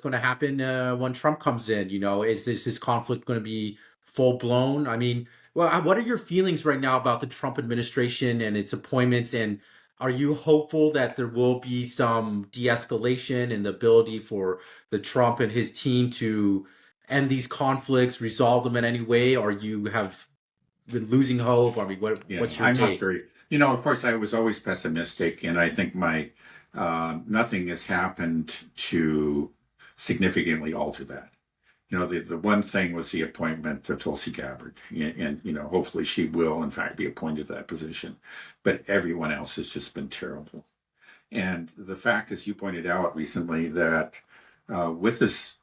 going to happen when Trump comes in? Is this conflict going to be full blown? I mean, well, what are your feelings right now about the Trump administration and its appointments? And are you hopeful that there will be some de-escalation and the ability for the Trump and his team to end these conflicts, resolve them in any way? Or you have been losing hope? I mean, Yeah, what's your I'm not take? very, of course, I was always pessimistic, and I think nothing has happened to significantly alter that. The one thing was the appointment of Tulsi Gabbard, and hopefully she will, in fact, be appointed to that position. But everyone else has just been terrible. And the fact, as you pointed out recently, that with this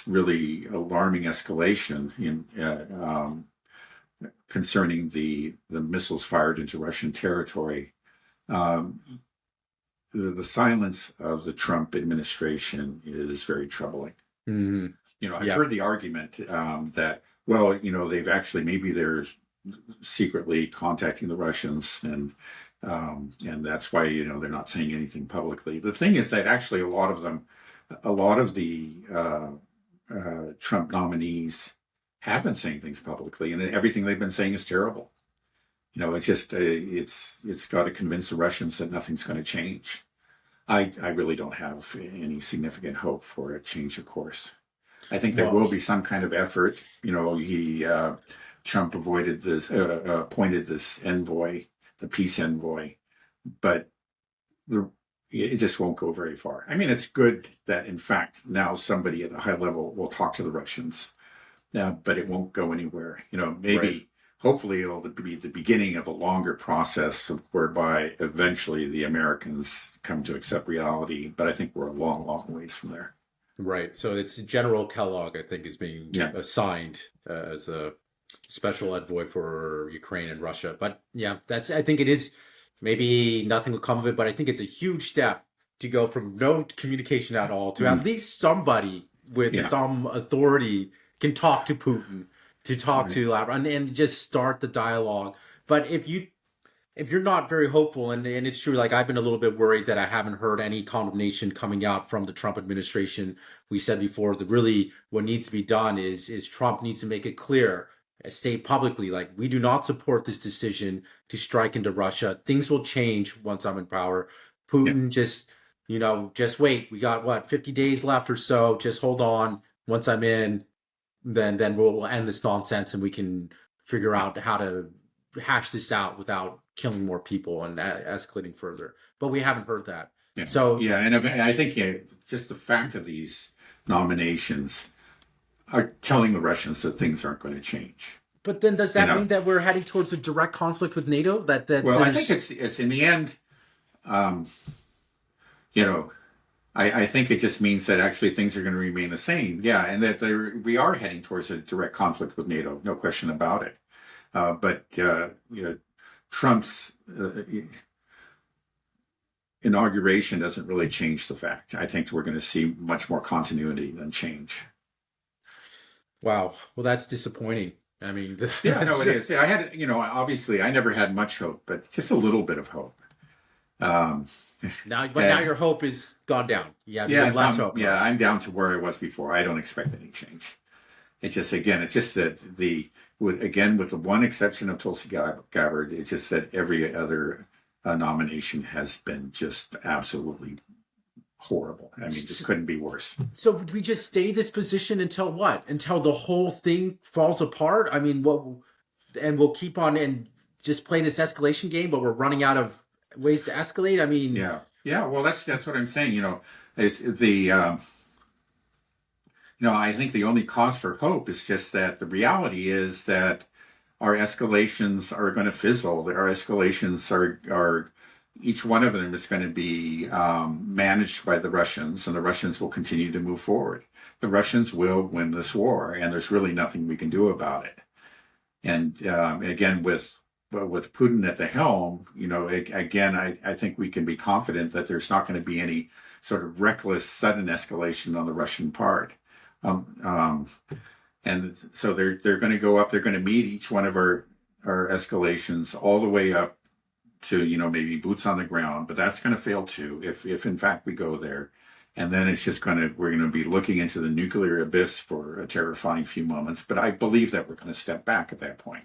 really alarming escalation concerning the missiles fired into Russian territory, um, the silence of the Trump administration is very troubling. Hmm. I've Yeah. heard the argument that, well, they've actually, maybe they're secretly contacting the Russians, and that's why they're not saying anything publicly. The thing is that actually a lot of the Trump nominees have been saying things publicly, and everything they've been saying is terrible. It's just it's got to convince the Russians that nothing's going to change. I really don't have any significant hope for a change of course. I think there Well, will be some kind of effort. Trump appointed this envoy, the peace envoy, but the, it just won't go very far. I mean, it's good that in fact now somebody at a high level will talk to the Russians, but it won't go anywhere. right. Maybe, hopefully, it'll be the beginning of a longer process whereby eventually the Americans come to accept reality. But I think we're a long, long ways from there. Right. So it's General Kellogg, I think, is being Yeah. assigned as a special envoy for Ukraine and Russia. But yeah, I think it is, maybe nothing will come of it, but I think it's a huge step to go from no communication at all to at Mhm. least somebody with Yeah. some authority can talk to Putin, to talk Right. to Lavrov, and just start the dialogue. But if you're not very hopeful, and it's true, like I've been a little bit worried that I haven't heard any condemnation coming out from the Trump administration. We said before that really what needs to be done is Trump needs to make it clear, state publicly, like we do not support this decision to strike into Russia. Things will change once I'm in power. Yeah. Putin, just wait. We got what, 50 days left or so. Just hold on. Once I'm in, then we'll end this nonsense and we can figure out how to hash this out without killing more people and escalating further. But we haven't heard that. Yeah. So, Yeah. And I think just the fact of these nominations are telling the Russians that things aren't going to change. but then does You that know, mean that we're heading towards a direct conflict with NATO? That well, I think there's it's in the end, um, you know, I think it just means that actually things are going to remain the same. Yeah, and that we are heading towards a direct conflict with NATO, no question about it. But Trump's inauguration doesn't really change the fact. I think we're going to see much more continuity than change. wow. Well, that's disappointing. I mean, Yeah, no, that's it is. Yeah, I had, obviously, I never had much hope, but just a little bit of hope. Um, now, but now and your hope is gone down. Yeah, yeah, even less hope yeah, now. I'm down to where I was before. I don't expect any change. It's just that with the one exception of Tulsi Gabbard, it's just that every other nomination has been just absolutely horrible. I mean, just couldn't be worse. So would we just stay this position until what? Until the whole thing falls apart? I mean, what? And we'll keep on and just play this escalation game, but we're running out of ways to escalate. I mean, Yeah, yeah. Well, that's what I'm saying. It's I think the only cause for hope is just that the reality is that our escalations are going to fizzle. Our escalations are each one of them is going to be managed by the Russians, and the Russians will continue to move forward. The Russians will win this war, and there's really nothing we can do about it. And again, with Putin at the helm, again, I think we can be confident that there's not going to be any sort of reckless, sudden escalation on the Russian part. Um, um, and so they're going to go up. They're going to meet each one of our escalations all the way up to maybe boots on the ground. But that's going to fail too if in fact we go there. And then we're going to be looking into the nuclear abyss for a terrifying few moments. But I believe that we're going to step back at that point.